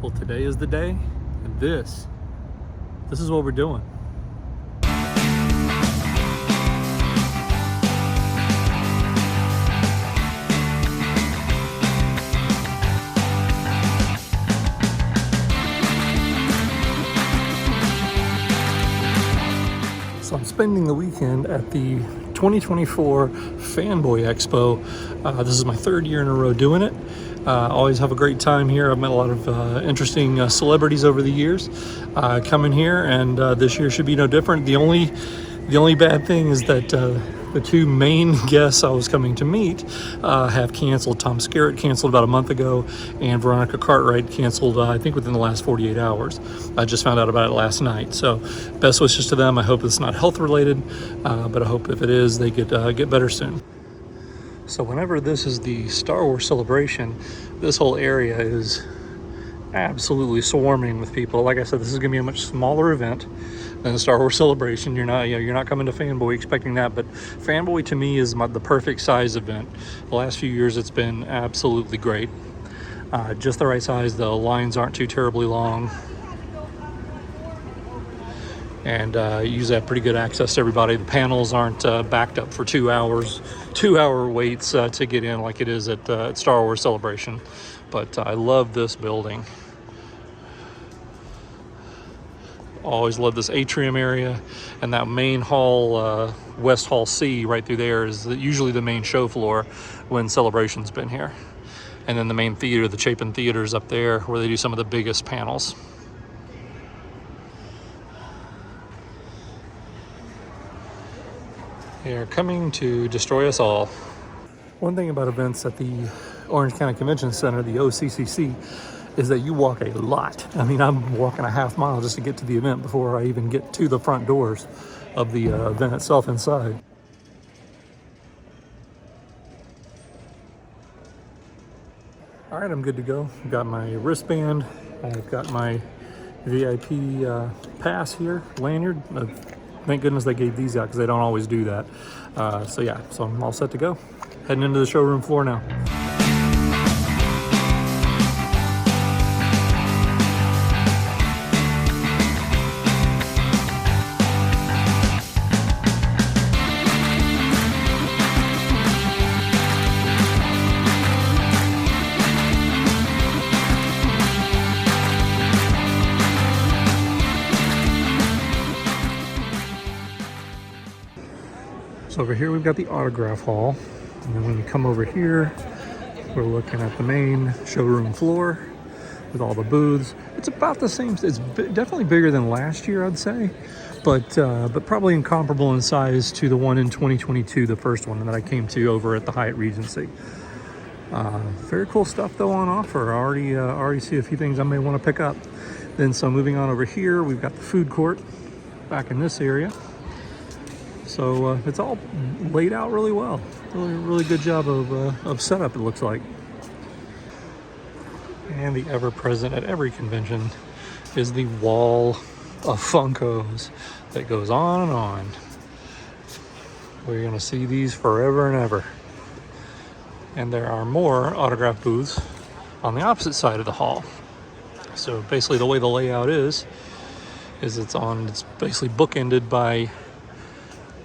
Well, today is the day, and this is what we're doing. So I'm spending the weekend at the 2024 Fanboy Expo. This is my third year in a row doing it. Always have a great time here. I've met a lot of interesting celebrities over the years coming here, and this year should be no different. The only bad thing is that the two main guests I was coming to meet have canceled. Tom Skerritt canceled about a month ago, and Veronica Cartwright canceled, I think, within the last 48 hours. I just found out about it last night. So best wishes to them. I hope it's not health related, but I hope if it is, they get better soon. So whenever this is the Star Wars celebration, this whole area is absolutely swarming with people. Like I said, this is going to be a much smaller event than the Star Wars celebration. You're not coming to Fanboy expecting that, but Fanboy to me is the perfect size event. The last few years it's been absolutely great. Just the right size. The lines aren't too terribly long, and you usually have pretty good access to everybody. The panels aren't backed up for 2 hours, 2-hour waits to get in like it is at Star Wars Celebration. But I love this building. Always love this atrium area, and that main hall, West Hall C, right through there is usually the main show floor when Celebration's been here. And then the main theater, the Chapin Theater, is up there where they do some of the biggest panels. They are coming to destroy us all. One thing about events at the Orange County Convention Center, the OCCC, is that you walk a lot. I mean, I'm walking a half mile just to get to the event before I even get to the front doors of the event itself inside. All right, I'm good to go. I've got my wristband. I've got my VIP pass here, lanyard. Thank goodness they gave these out because they don't always do that. So I'm all set to go. Heading into the showroom floor now. So over here we've got the autograph hall, and then when you come over here, we're looking at the main showroom floor with all the booths. It's about the same. It's definitely bigger than last year, I'd say, but probably incomparable in size to the one in 2022, the first one that I came to over at the Hyatt Regency. Very cool stuff though on offer. I already see a few things I may want to pick up. Then so moving on over here, we've got the food court back in this area. So it's all laid out really well. Really good job of setup, it looks like. And the ever-present at every convention is the wall of Funkos that goes on and on. We're going to see these forever and ever. And there are more autograph booths on the opposite side of the hall. So basically the way the layout is it's basically bookended by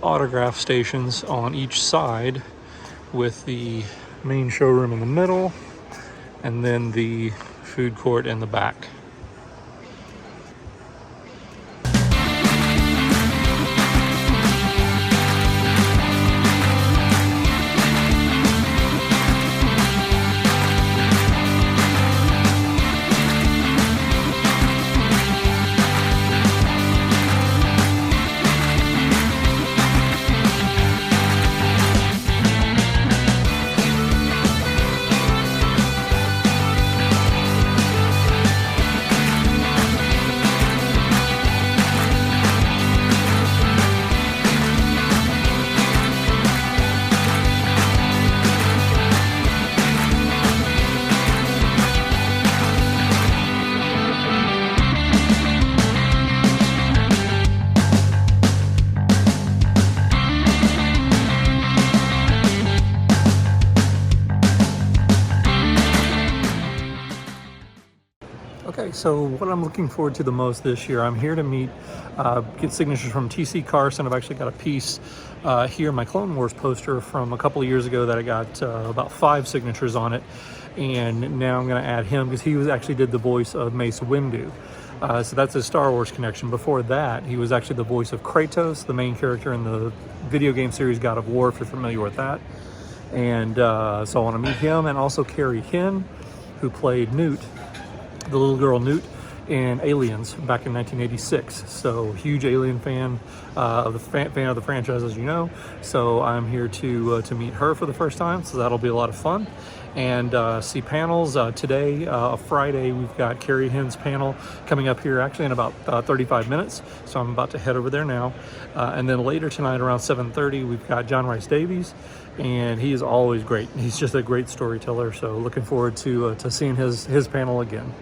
autograph stations on each side, with the main showroom in the middle and then the food court in the back. Okay, so what I'm looking forward to the most this year, I'm here to meet, get signatures from TC Carson. I've actually got a piece here, my Clone Wars poster from a couple of years ago that I got about 5 signatures on it. And now I'm going to add him because he actually did the voice of Mace Windu. So that's his Star Wars connection. Before that, he was actually the voice of Kratos, the main character in the video game series God of War, if you're familiar with that. And so I want to meet him, and also Carrie Henn, who played Newt, the little girl Newt, in Aliens back in 1986. So huge Alien fan, of the fan of the franchise, as you know. So I'm here to meet her for the first time. So that'll be a lot of fun. And see panels today, Friday. We've got Carrie Henn's panel coming up here actually in about 35 minutes. So I'm about to head over there now. And then later tonight around 7:30, we've got John Rhys-Davies, and he is always great. He's just a great storyteller. So looking forward to seeing his panel again.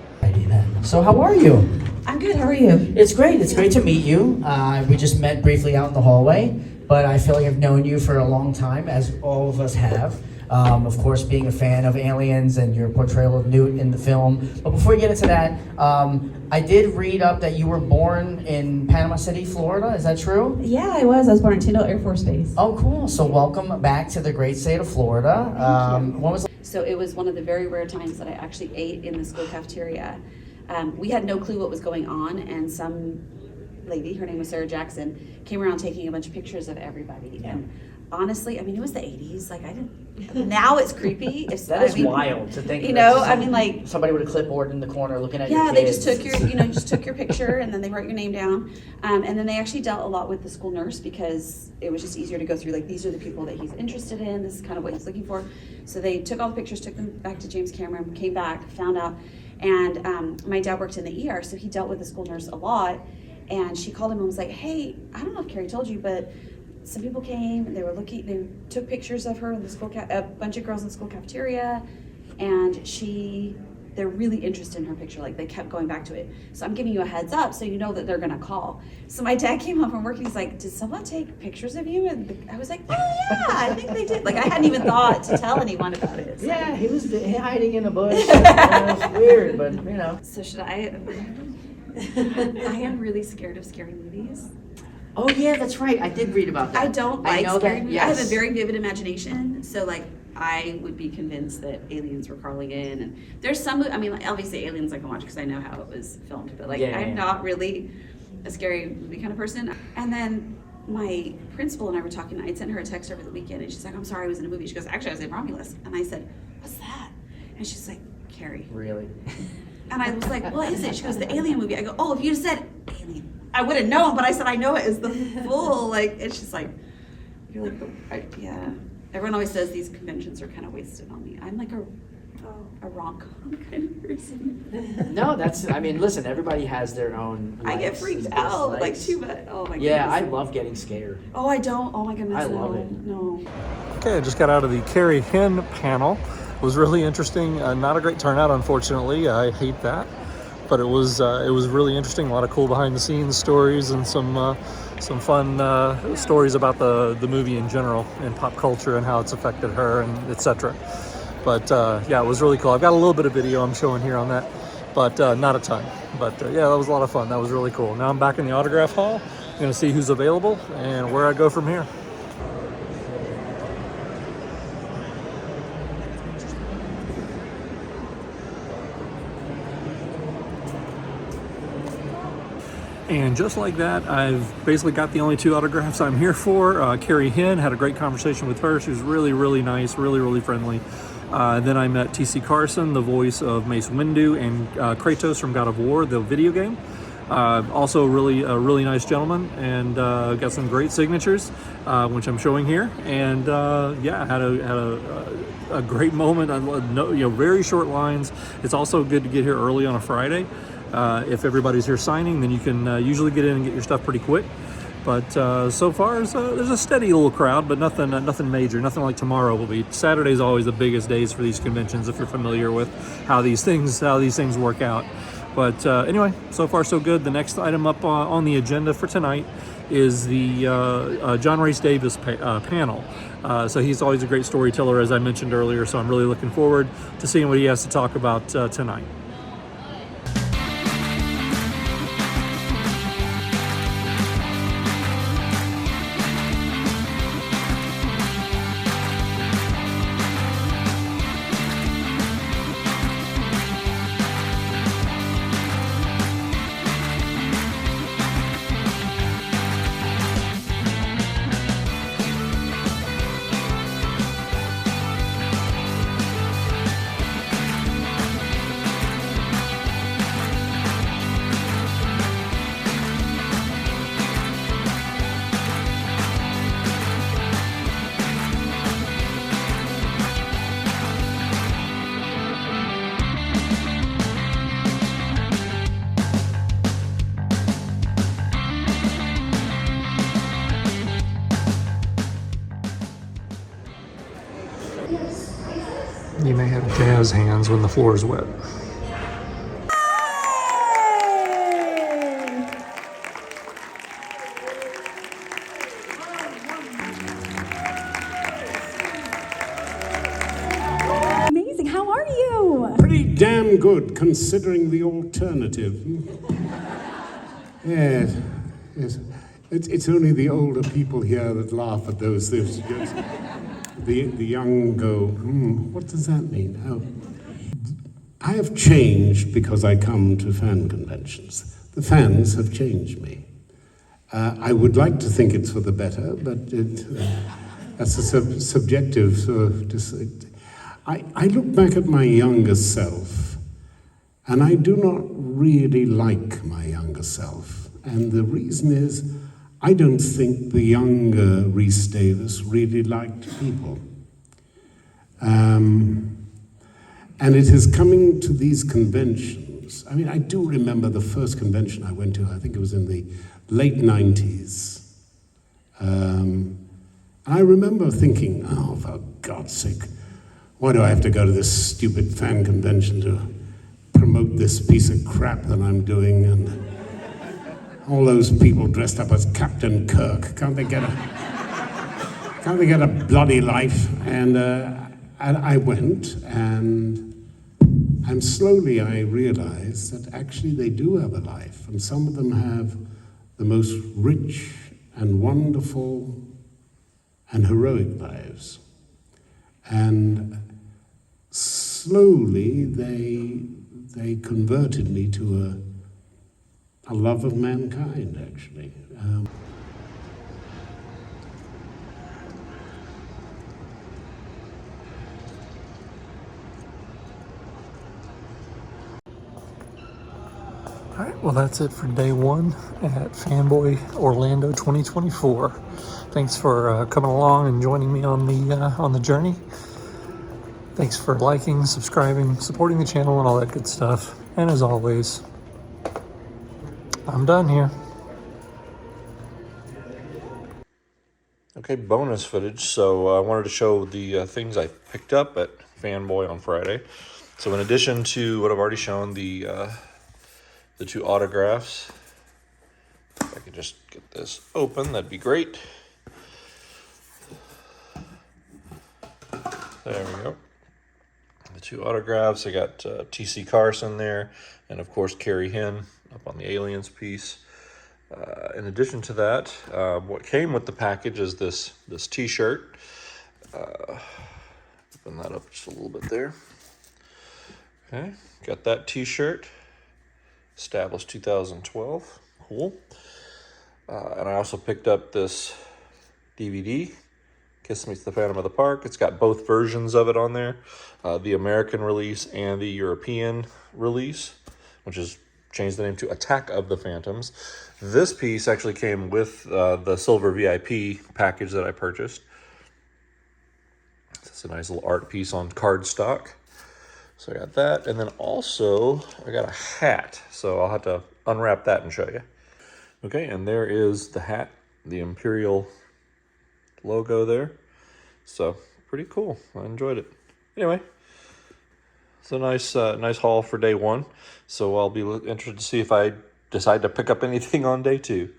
So how are you? I'm good, how are you? It's great. It's great to meet you. We just met briefly out in the hallway, but I feel like I've known you for a long time, as all of us have. Of course, being a fan of Aliens and your portrayal of Newt in the film. But before we get into that, I did read up that you were born in Panama City, Florida. Is that true? Yeah, I was. I was born in Tyndall Air Force Base. Oh, cool. So welcome back to the great state of Florida. What was? So it was one of the very rare times that I actually ate in the school cafeteria. We had no clue what was going on, and some lady, her name was Sarah Jackson, came around taking a bunch of pictures of everybody. Yeah. And honestly, I mean, it was the 80s. Like, I didn't. Now it's creepy. That is wild to think. You know, I mean, like somebody with a clipboard in the corner looking at your yeah, kids. they just took your, just took your picture, and then they wrote your name down. And then they actually dealt a lot with the school nurse because it was just easier to go through. Like, these are the people that he's interested in. This is kind of what he's looking for. So they took all the pictures, took them back to James Cameron, came back, found out. And my dad worked in the ER, so he dealt with the school nurse a lot. And she called him and was like, "Hey, I don't know if Carrie told you, but some people came and they took pictures of her in the school, a bunch of girls in the school cafeteria, and they're really interested in her picture. Like, they kept going back to it. So I'm giving you a heads up so you know that they're gonna call." So my dad came home from work and he's like, "Did someone take pictures of you?" And I was like, "Oh yeah, I think they did." Like, I hadn't even thought to tell anyone about it. So. Yeah, he was hiding in a bush. It was weird, but you know. So should I am really scared of scary movies. Oh yeah, that's right. I did read about that. I don't like scary movies. Yes. I have a very vivid imagination, so like I would be convinced that aliens were crawling in. And there's some, I mean, obviously Aliens I can watch because I know how it was filmed, but like I'm not really a scary movie kind of person. And then my principal and I were talking. I had sent her a text over the weekend, and she's like, "I'm sorry, I was in a movie." She goes, "Actually, I was in Romulus." And I said, "What's that?" And she's like, "Carrie." Really? And I was like, "What is it?" She goes, "The Alien movie." I go, "Oh, if you said Alien, I would have known." But I said, "I know it is the full." Like, it's just like, you're like, yeah. Everyone always says these conventions are kind of wasted on me. I'm like a rom-com kind of person. No, I mean, listen, everybody has their own likes. I get freaked out, like, too much. Oh my goodness. Yeah, I love getting scared. Oh, I don't. Oh my goodness. I love it. No. Okay, I just got out of the Carrie Henn panel. It was really interesting. Not a great turnout, unfortunately. I hate that, but it was really interesting. A lot of cool behind-the-scenes stories and some fun stories about the movie in general and pop culture and how it's affected her and etc. But yeah, it was really cool. I've got a little bit of video I'm showing here on that, but not a ton. But yeah, that was a lot of fun. That was really cool. Now I'm back in the autograph hall. I'm gonna see who's available and where I go from here. And just like that, I've basically got the only 2 autographs I'm here for. Carrie Henn, had a great conversation with her. She was really, really nice, really, really friendly. Then I met TC Carson, the voice of Mace Windu, and Kratos from God of War, the video game. Also a really nice gentleman, and got some great signatures, which I'm showing here. And yeah, had a great moment. Very short lines. It's also good to get here early on a Friday. If everybody's here signing, then you can usually get in and get your stuff pretty quick. But so far, there's a steady little crowd, but nothing major. Nothing like tomorrow will be. Saturday's always the biggest days for these conventions, if you're familiar with how these things work out. But anyway, so far so good. The next item up on the agenda for tonight is the John Rhys-Davies panel. So he's always a great storyteller, as I mentioned earlier. So I'm really looking forward to seeing what he has to talk about tonight. You may have jazz hands when the floor is wet. Amazing. How are you? Pretty damn good, considering the alternative. Yes, yes. It's only the older people here that laugh at those things. The young go, what does that mean? Oh. I have changed because I come to fan conventions. The fans have changed me. I would like to think it's for the better, but that's a subjective sort of... I look back at my younger self, and I do not really like my younger self. And the reason is, I don't think the younger Rhys-Davies really liked people. And it is coming to these conventions. I mean, I do remember the first convention I went to, I think it was in the late 90s. I remember thinking, oh, for God's sake, why do I have to go to this stupid fan convention to promote this piece of crap that I'm doing? And all those people dressed up as Captain Kirk, can't they get a bloody life? And I went, and slowly I realized that actually they do have a life, and some of them have the most rich and wonderful and heroic lives. And slowly they converted me to a love of mankind, actually. All right, well, that's it for day one at Fanboy Orlando 2024. Thanks for coming along and joining me on the journey. Thanks for liking, subscribing, supporting the channel, and all that good stuff. And as always, I'm done here. Okay, bonus footage. So I wanted to show the things I picked up at Fanboy on Friday. So in addition to what I've already shown, the 2 autographs. If I could just get this open, that'd be great. There we go. The 2 autographs. I got T.C. Carson there, and of course Carrie Henn up on the Aliens piece. In addition to that, what came with the package is this T-shirt. Open that up just a little bit there. Okay, got that T-shirt. Established 2012. Cool. And I also picked up this DVD, Kiss Meets the Phantom of the Park. It's got both versions of it on there, the American release and the European release, which is changed the name to Attack of the Phantoms. This piece actually came with the Silver VIP package that I purchased. It's a nice little art piece on cardstock. So I got that, and then also I got a hat. So I'll have to unwrap that and show you. Okay, and there is the hat, the Imperial logo there. So pretty cool. I enjoyed it. Anyway, it's a nice haul for day one. So I'll be interested to see if I decide to pick up anything on day 2.